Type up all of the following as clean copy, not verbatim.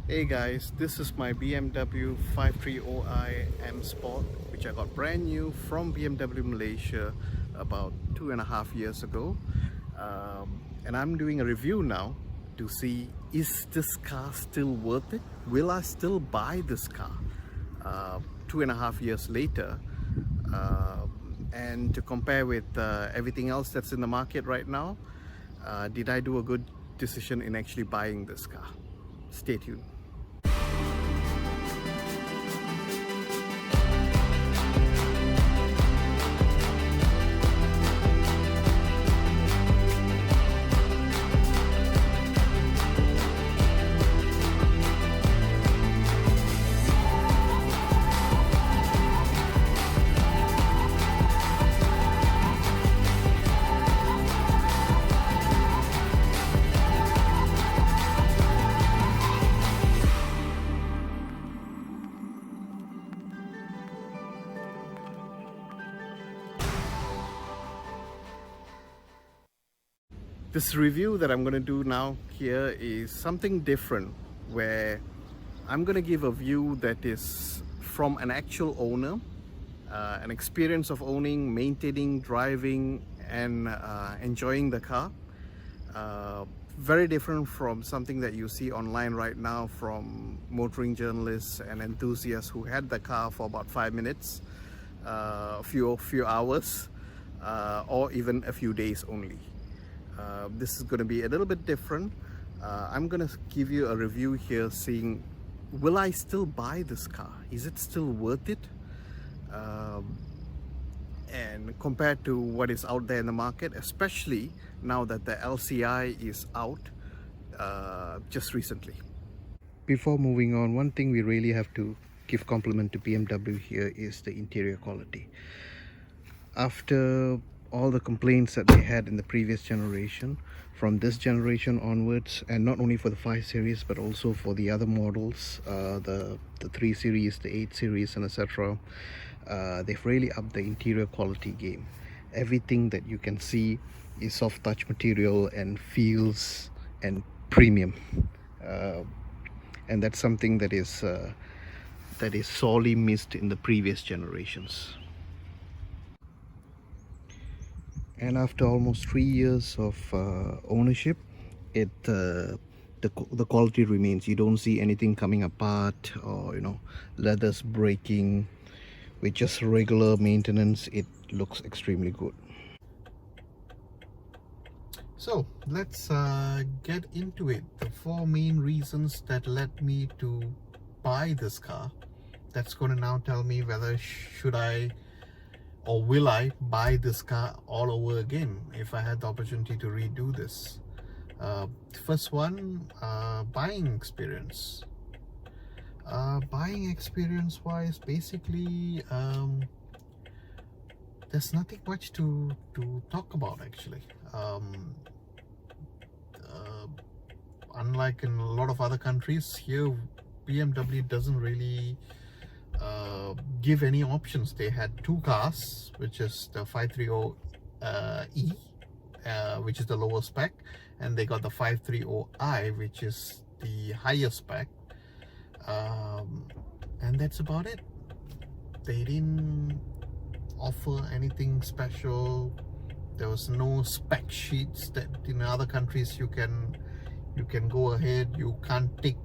Hey guys, this is my BMW 530i M Sport, which I got brand new from BMW Malaysia about 2.5 years ago. And I'm doing a review now to see, is this car still worth it? Will I still buy this car 2.5 years later? And to compare with everything else that's in the market right now, did I do a good decision in actually buying this car? Stay tuned. This review that I'm going to do now here is something different, where I'm going to give a view that is from an actual owner, an experience of owning, maintaining, driving and enjoying the car. Very different from something that you see online right now from motoring journalists and enthusiasts who had the car for about 5 minutes, a few hours, or even a few days only. This is going to be a little bit different. I'm going to give you a review here saying, will I still buy this car? Is it still worth it? And compared to what is out there in the market, especially now that the LCI is out just recently. Before moving on, one thing we really have to give compliment to BMW here is the interior quality. After all the complaints that they had in the previous generation, from this generation onwards, and not only for the 5 series but also for the other models, the 3 series, the 8 series and etc., they've really upped the interior quality game. Everything that you can see is soft touch material and feels and premium, and that's something that is sorely missed in the previous generations. And after almost 3 years of ownership, the quality remains. You don't see anything coming apart, or leathers breaking. With just regular maintenance, it looks extremely good. So let's get into it. The 4 main reasons that led me to buy this car, that's going to now tell me whether should I or will I buy this car all over again if I had the opportunity to redo this. First one, buying experience. Buying experience wise, basically there's nothing much to talk about actually. Unlike in a lot of other countries, here BMW doesn't really give any options. They had 2 cars, which is the 530e, which is the lower spec, and they got the 530i, which is the higher spec, and that's about it. They didn't offer anything special. There was no spec sheets that in other countries you can go ahead. You can't tick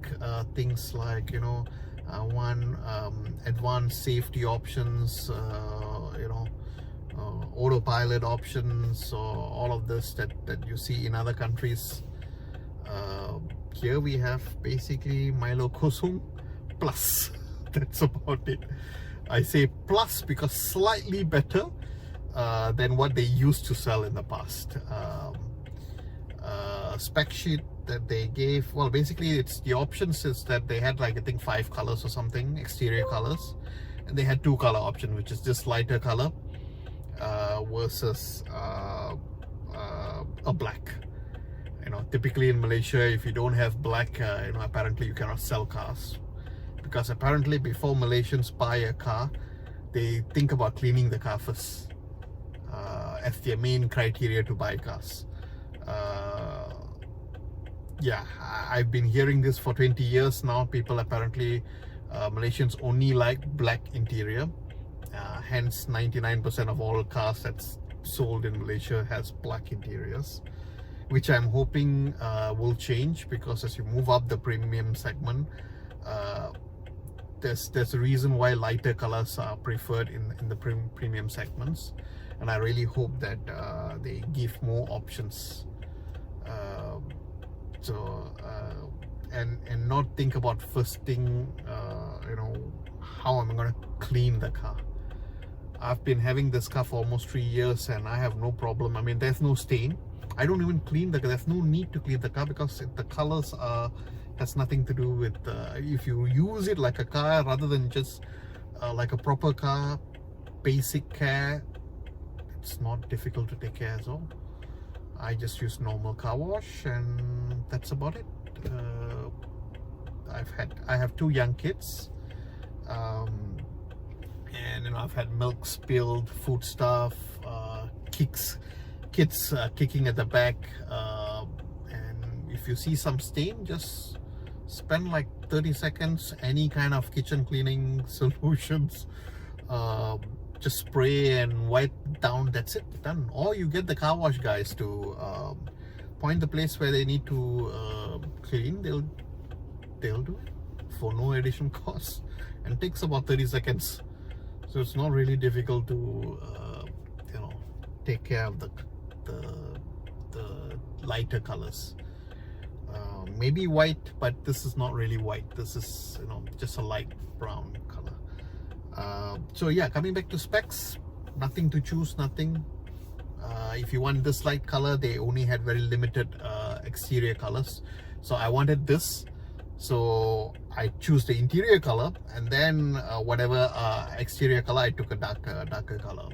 things like advanced safety options, autopilot options, or all of this that you see in other countries. Here we have basically Milo Kosong plus. That's about it. I say plus because slightly better than what they used to sell in the past. Spec sheet that they gave, well, basically it's the options is that they had like I think 5 colors or something, exterior colors, and they had 2 color option, which is this lighter color versus a black. Typically in Malaysia, if you don't have black, apparently you cannot sell cars, because apparently before Malaysians buy a car, they think about cleaning the car first as their main criteria to buy cars. yeah, I've been hearing this for 20 years now. People apparently, Malaysians only like black interior. Hence 99% of all cars that's sold in Malaysia has black interiors, which I'm hoping will change, because as you move up the premium segment, uh, there's a reason why lighter colors are preferred in the premium segments, and I really hope that they give more options. Uh, and not think about first thing, how am I going to clean the car. I've been having this car for almost 3 years and I have no problem. I mean, there's no stain. I don't even clean the car. There's no need to clean the car, because the colors has nothing to do with if you use it like a car rather than just like a proper car, basic care. It's not difficult to take care as well. I just use normal car wash and that's about it. I have 2 young kids, and I've had milk spilled, food stuff, kids kicking at the back, and if you see some stain, just spend like 30 seconds, any kind of kitchen cleaning solutions, just spray and wipe down, that's it, done. Or you get the car wash guys to point the place where they need to clean. They'll do it for no additional cost, and takes about 30 seconds. So it's not really difficult to take care of the lighter colors. Maybe white, but this is not really white. This is just a light brown color. So yeah, coming back to specs, nothing to choose, nothing. If you want this light color, they only had very limited exterior colors, so I wanted this, so I choose the interior color, and then whatever exterior color, I took a darker color,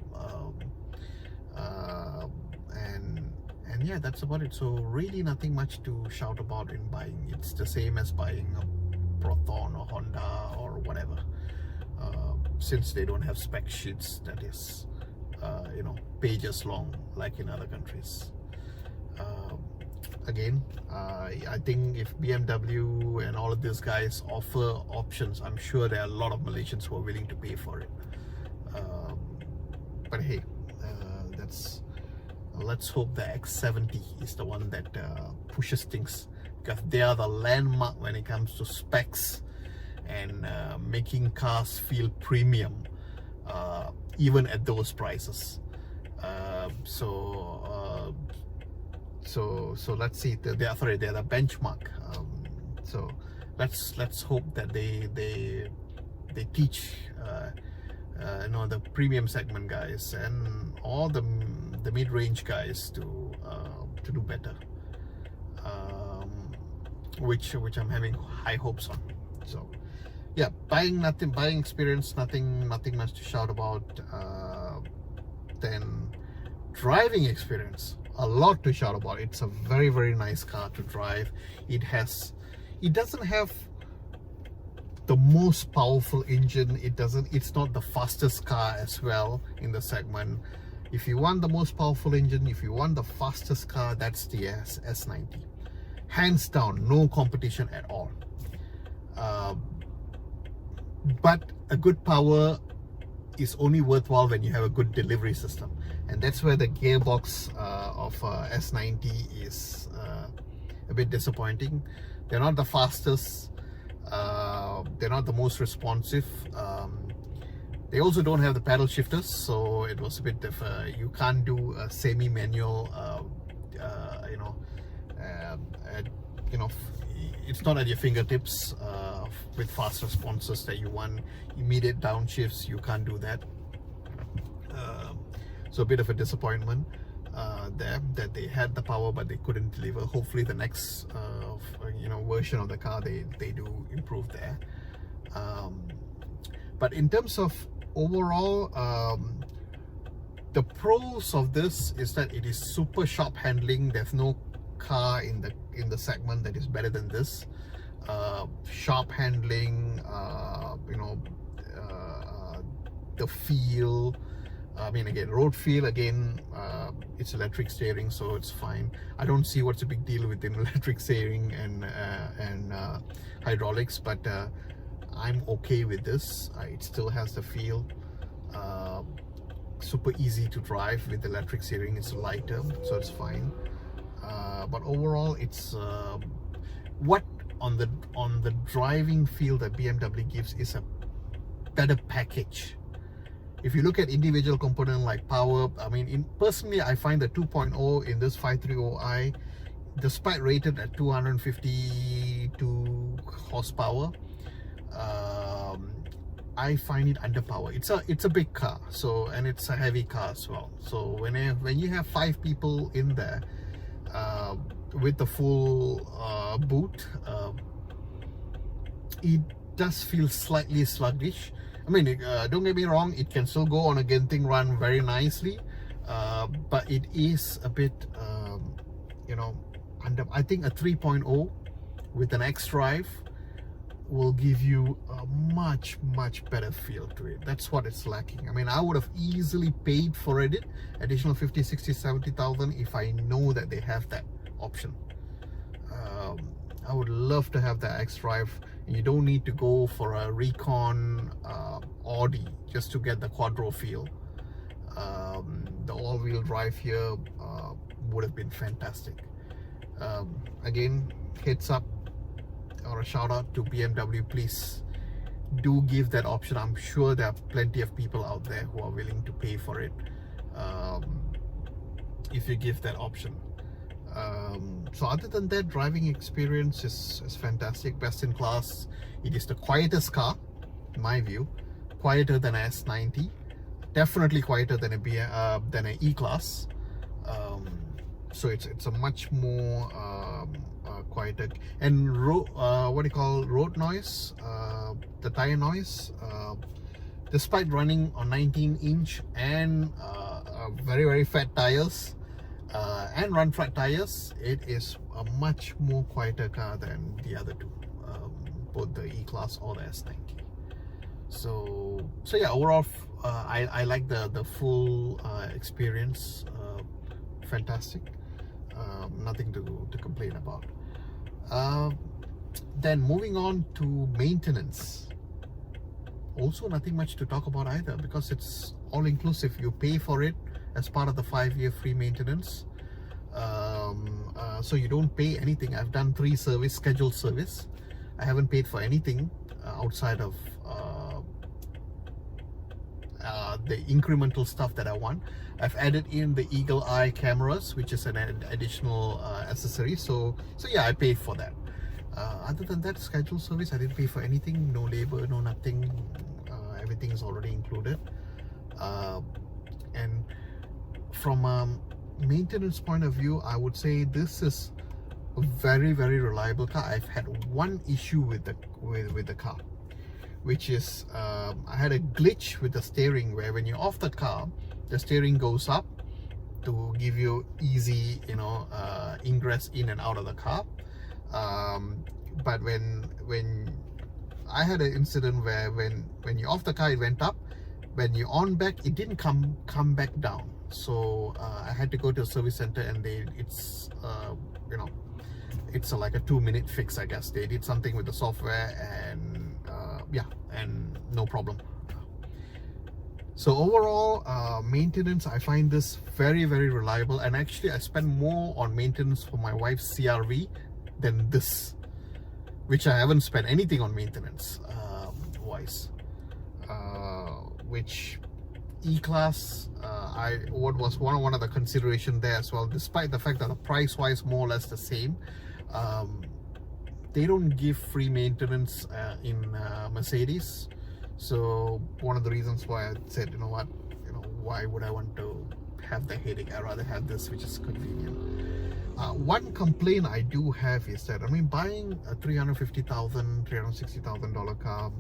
and yeah, that's about it. So really nothing much to shout about in buying. It's the same as buying a Proton or Honda or whatever, since they don't have spec sheets that is pages long like in other countries. Again, I think if BMW and all of these guys offer options, I'm sure there are a lot of Malaysians who are willing to pay for it. But hey, let's hope the X70 is the one that pushes things, because they are the landmark when it comes to specs and making cars feel premium, even at those prices. So let's see. They're the benchmark. So let's hope that they teach the premium segment guys and all the mid-range guys to do better. Which I'm having high hopes on. So yeah, buying experience, nothing much to shout about. Then driving experience, a lot to shout about. It's a very, very nice car to drive. It doesn't have the most powerful engine. It's not the fastest car as well in the segment. If you want the most powerful engine, if you want the fastest car, that's the S90. Hands down, no competition at all. But a good power is only worthwhile when you have a good delivery system, and that's where the gearbox of S90 is a bit disappointing. They're not the fastest, they're not the most responsive. They also don't have the paddle shifters, so it was a bit of you can't do a semi-manual, it's not at your fingertips with fast responses that you want immediate downshifts. You can't do that. So a bit of a disappointment there, that they had the power but they couldn't deliver. Hopefully the next version of the car they do improve there. But in terms of overall, the pros of this is that it is super sharp handling. There's no car in the segment that is better than this. Sharp handling, the feel, I mean, again, road feel, again, it's electric steering, so it's fine. I don't see what's a big deal with electric steering and hydraulics, but I'm okay with this. It still has the feel. Super easy to drive with electric steering. It's lighter, so it's fine. But overall, it's what on the driving feel that BMW gives is a better package. If you look at individual component like power, I mean, personally, I find the 2.0 in this 530i, despite rated at 252 horsepower, I find it underpowered. It's a big car, so, and it's a heavy car as well. So when you have 5 people in there with the full boot, it does feel slightly sluggish. I mean, don't get me wrong, it can still go on a Genting run very nicely, but it is a bit, you know, I think a 3.0 with an X-Drive will give you a much better feel to it. That's what it's lacking. I mean, I would have easily paid for it additional 50, 60, 70,000 if I know that they have that option. I would love to have that X-Drive. You don't need to go for a Recon Audi just to get the Quattro feel. The all-wheel drive here would have been fantastic. Again, heads up or a shout out to BMW, please do give that option. I'm sure there are plenty of people out there who are willing to pay for it if you give that option. So other than that, driving experience is fantastic, best in class. It is the quietest car in my view, quieter than an S90, definitely quieter than an E-Class. So it's a much more quieter, and what do you call road noise, the tire noise, despite running on 19-inch and very fat tires and run flat tires, it is a much more quieter car than the other two, both the E-Class or the S90. So yeah, overall I like the full experience. Fantastic. Nothing to complain about. Then moving on to maintenance, also nothing much to talk about either, because it's all inclusive. You pay for it as part of the 5-year free maintenance, so you don't pay anything. I've done 3 scheduled service. I haven't paid for anything outside of the incremental stuff that I want. I've added in the eagle eye cameras, which is an additional accessory, so yeah, I paid for that. Other than that, scheduled service, I didn't pay for anything, no labor, no nothing. Everything is already included. And from a maintenance point of view, I would say this is a very reliable car. I've had one issue with the car, which is I had a glitch with the steering, where when you're off the car, the steering goes up to give you easy, you know, ingress in and out of the car. But when I had an incident where when you're off the car, it went up. When you're on back, it didn't come back down. So I had to go to a service center, and it's you know, it's like a 2-minute fix, I guess. They did something with the software, and yeah, and no problem. So overall, maintenance, I find this very reliable, and actually I spend more on maintenance for my wife's CRV than this, which I haven't spent anything on maintenance wise. Which E-Class, what was one of the consideration there as well, despite the fact that the price wise more or less the same. They don't give free maintenance in Mercedes, so one of the reasons why I said, you know what, why would I want to have the headache? I'd rather have this, which is convenient. One complaint I do have is that, I mean, buying a $350,000, $360,000 car,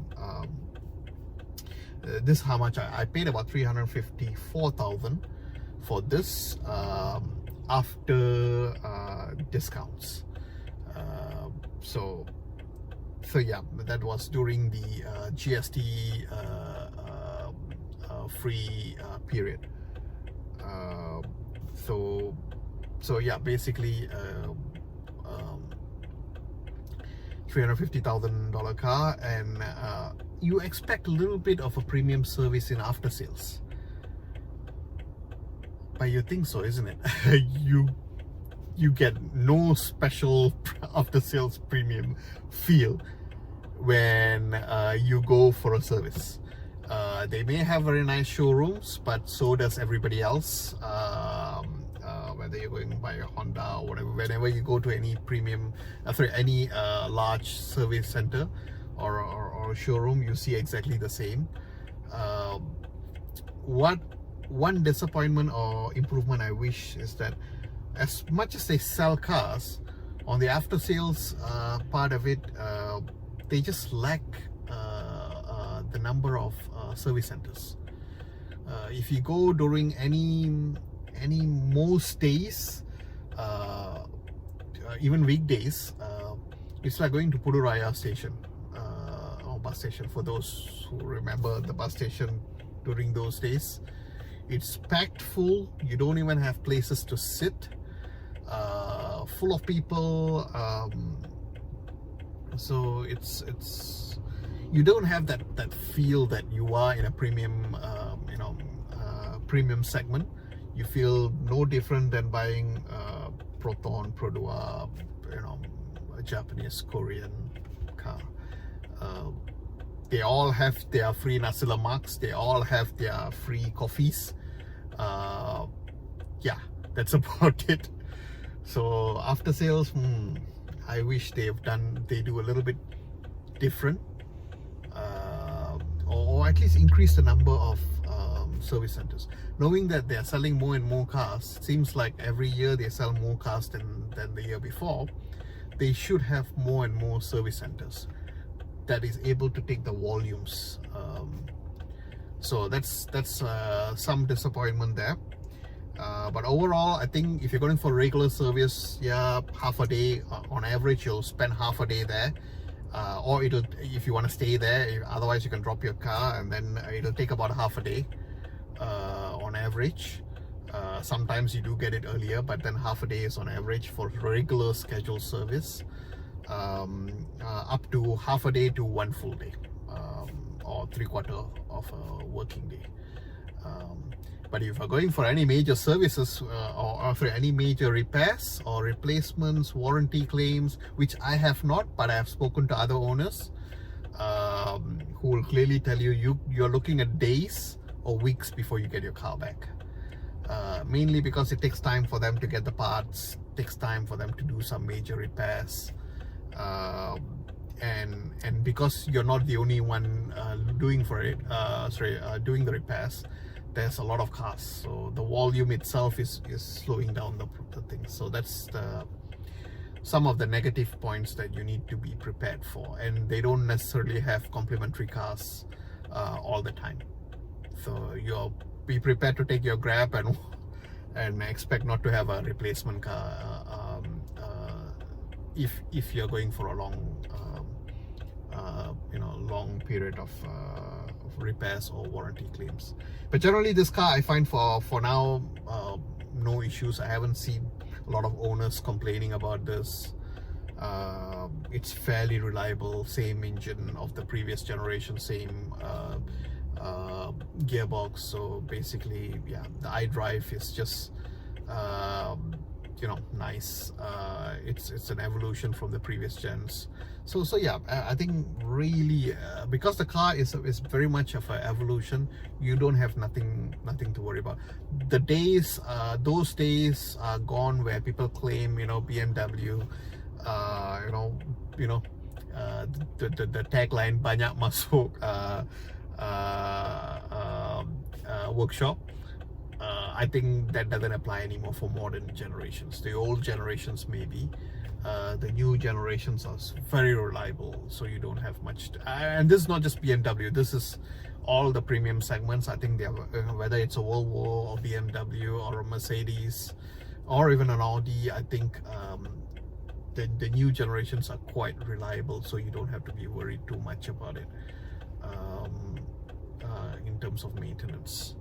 this is how much I paid, about $354,000 for this after discounts. So yeah, that was during the GST free period. So yeah, basically $350,000 car, and you expect a little bit of a premium service in after sales. But you think so, isn't it? you get no special after sales premium feel when you go for a service. They may have very nice showrooms, but so does everybody else. Whether you're going by a Honda or whatever, whenever you go to any premium, any large service center or showroom, you see exactly the same. One disappointment or improvement I wish is that, as much as they sell cars, on the after sales part of it, they just lack the number of service centers. If you go during most days, even weekdays, it's like going to Puduraya station or bus station. For those who remember the bus station during those days, it's packed full. You don't even have places to sit. Full of people. So it's you don't have that feel that you are in a premium premium segment. You feel no different than buying Proton, Produa, a Japanese, Korean car. They all have their free nasi lemaks. They all have their free coffees. Yeah, that's about it. So after sales, I wish they do a little bit different, or at least increase the number of service centers. Knowing that they are selling more and more cars, seems like every year they sell more cars than the year before. They should have more and more service centers that is able to take the volumes. So that's some disappointment there. But overall, I think if you're going for regular service, yeah, half a day on average, you'll spend half a day there. Or if you want to stay there, otherwise you can drop your car, and then it'll take about half a day on average. Sometimes you do get it earlier, but then half a day is on average for regular scheduled service. Up to half a day to one full day, or 3/4 of a working day. But if you're going for any major services or any major repairs or replacements, warranty claims, which I have not, but I have spoken to other owners who will clearly tell you're looking at days or weeks before you get your car back. Mainly because it takes time for them to get the parts, takes time for them to do some major repairs, and because you're not the only one doing the repairs. There's a lot of cars, so the volume itself is slowing down the thing. So that's some of the negative points that you need to be prepared for, and they don't necessarily have complimentary cars all the time. So you'll be prepared to take your Grab and expect not to have a replacement car if you're going for a long period of repairs or warranty claims. But generally, this car I find for now no issues. I haven't seen a lot of owners complaining about this. It's fairly reliable, same engine of the previous generation, same gearbox. So basically, yeah, the iDrive is just nice. It's an evolution from the previous gens. So yeah, I think really because the car is very much of an evolution, you don't have nothing to worry about. Those days are gone where people claim BMW, the tagline banyak masuk workshop. I think that doesn't apply anymore for modern generations. The old generations maybe. The new generations are very reliable, so you don't have much and this is not just BMW, this is all the premium segments. I think they have, whether it's a Volvo or BMW or a Mercedes or even an Audi, I think the new generations are quite reliable, so you don't have to be worried too much about it. in terms of maintenance.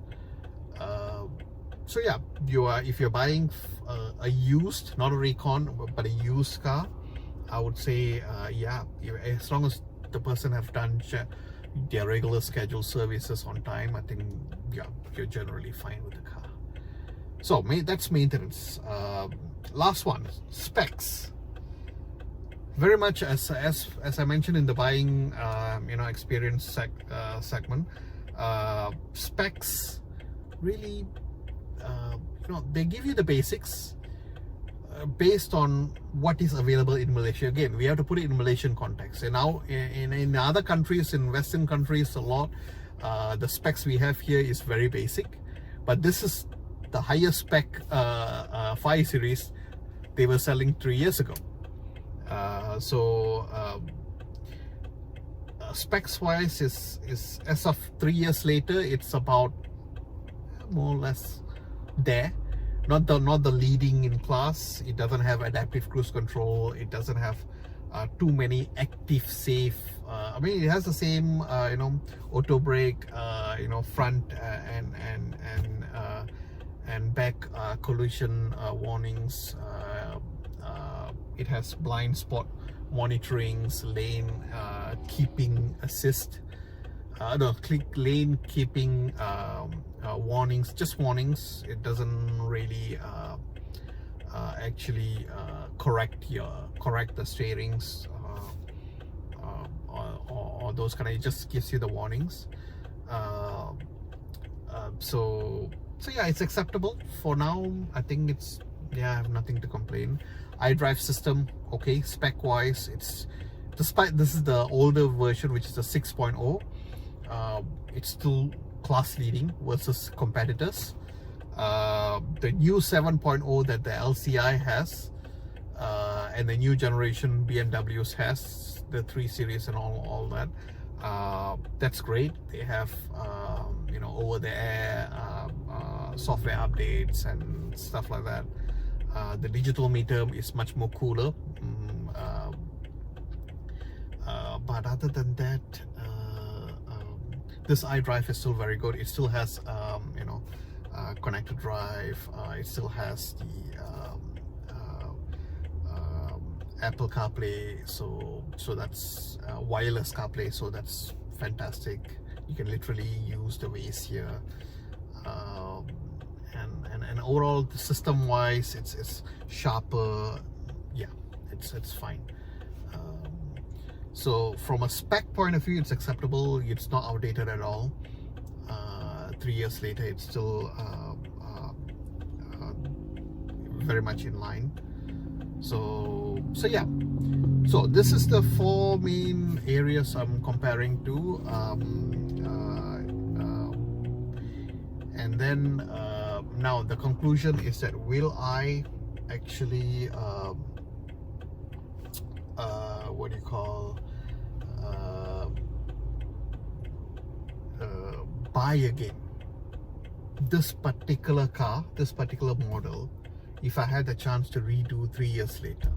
So yeah, if you're buying a used, not a recon, but a used car, I would say yeah, as long as the person have done their regular scheduled services on time, I think yeah, you're generally fine with the car. So that's maintenance. Last one, specs. Very much as I mentioned in the buying experience segment, specs really they give you the basics based on what is available in Malaysia. Again, we have to put it in Malaysian context. And now in other countries, in Western countries, a lot the specs we have here is very basic, but this is the highest spec 5 Series they were selling 3 years ago. Specs wise is as of 3 years later, it's about more or less there. Not the leading in class. It doesn't have adaptive cruise control. It doesn't have too many active safe. I mean, it has the same auto brake, front and back collision warnings. It has blind spot monitorings, lane keeping assist, lane keeping warnings, just warnings. It doesn't really actually correct the steerings or those kind of. It just gives you the warnings. So yeah, it's acceptable for now. I think I have nothing to complain. iDrive system, okay. Spec wise, despite this is the older version, which is the 6.0, it's still class leading versus competitors. The new 7.0 that the LCI has, and the new generation BMWs has, the 3 Series and all that, that's great. They have over the air software updates and stuff like that. The digital meter is much more cooler, but other than that, this iDrive is still very good. It still has connected drive. It still has the Apple CarPlay, so that's wireless CarPlay, so that's fantastic. You can literally use the Waze here. And overall, system wise, it's sharper. Yeah, it's fine. So from a spec point of view, it's acceptable. It's not outdated at all. 3 years later, it's still very much in line. So yeah. So this is the 4 main areas I'm comparing to. And then now the conclusion is that will I actually what do you call buy again this particular car, this particular model, if I had the chance to redo 3 years later?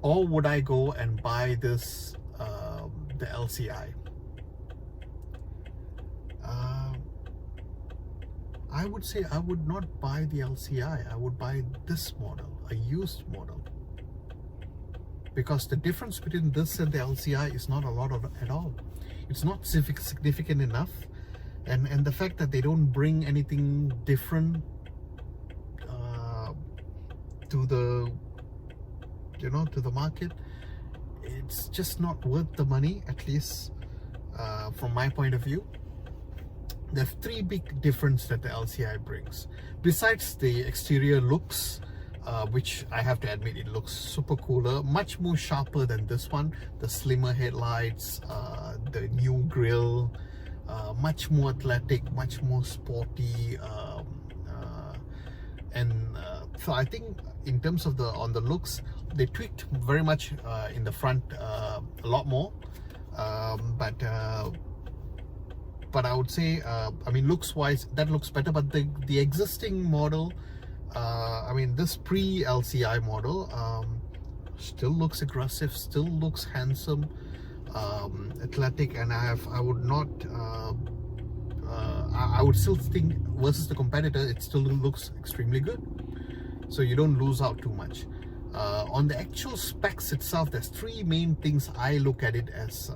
Or would I go and buy this the LCI? I would say I would not buy the LCI. I would buy this model, a used model, because the difference between this and the LCI is not a lot at all. It's not significant enough, and the fact that they don't bring anything different to the to the market, it's just not worth the money, at least from my point of view. There are 3 big differences that the LCI brings. Besides the exterior looks, which I have to admit, it looks super cooler, much more sharper than this one. The slimmer headlights, the new grille, much more athletic, much more sporty, so I think in terms of on the looks, they tweaked very much in the front a lot more, but I would say, I mean, looks wise, that looks better. But the existing model, I mean, this pre-LCI model, still looks aggressive, still looks handsome, athletic, and I would not I would still think versus the competitor it still looks extremely good, so you don't lose out too much. On the actual specs itself, there's three main things I look at it as.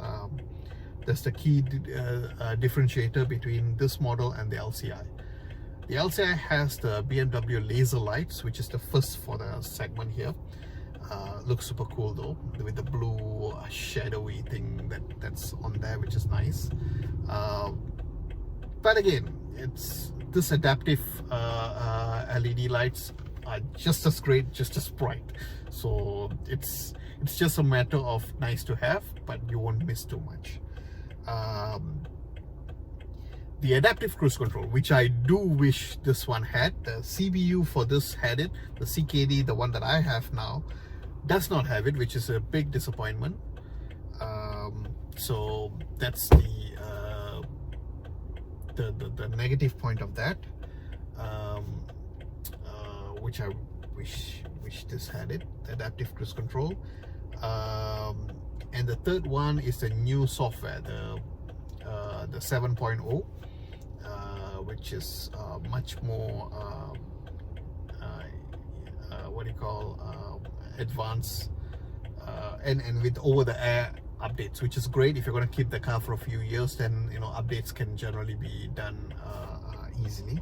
That's the key differentiator between this model and the LCI. The LCI has the BMW laser lights, which is the first for the segment here. Looks super cool though, with the blue shadowy thing that's on there, which is nice. But again, it's this adaptive LED lights are just as great, just as bright. So it's just a matter of nice to have, but you won't miss too much. The adaptive cruise control, which I do wish this one had. The CBU for this had it. The CKD, the one that I have now, does not have it, which is a big disappointment. So that's the negative point of that, which I wish this had it, adaptive cruise control. And the third one is the new software, the 7.0, which is much more what do you call, advanced, and with over-the-air updates, which is great. If you're going to keep the car for a few years, then you know updates can generally be done easily.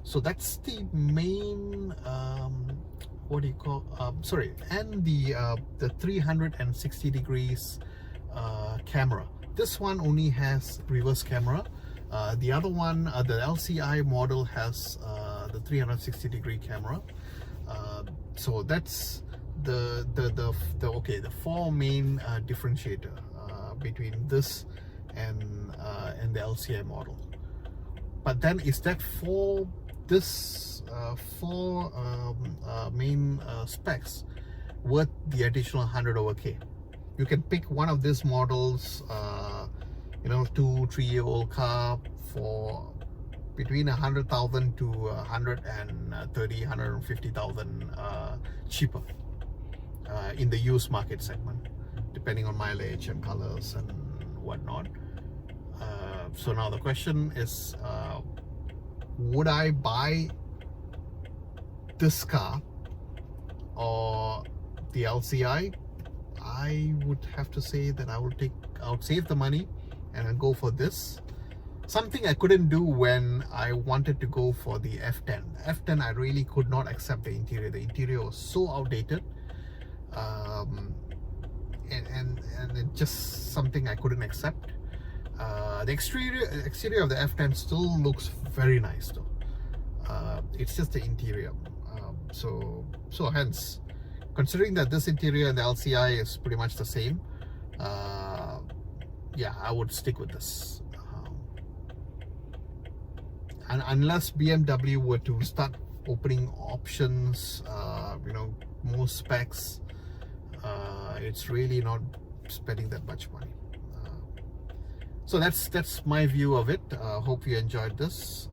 So that's the main what do you call, sorry, and the 360 degrees camera. This one only has reverse camera. The other one, the LCI model, has the 360 degree camera. So that's the four main differentiator between this and the LCI model. But then is that for this four main specs worth the additional 100/K? You can pick one of these models, you know, 2-3 year old car for between 100,000 to 150,000 cheaper in the used market segment, depending on mileage and colors and whatnot. So now the question is, would I buy this car or the LCI? I would have to say that I would save the money and I'll go for this. Something I couldn't do when I wanted to go for the F10. F10, I really could not accept the interior. The interior was so outdated, and it's just something I couldn't accept. The exterior of the F10 still looks very nice though. It's just the interior. So hence, considering that this interior and the LCI is pretty much the same, yeah, I would stick with this. And unless BMW were to start opening options, you know, more specs, it's really not spending that much money. So that's my view of it. Hope you enjoyed this.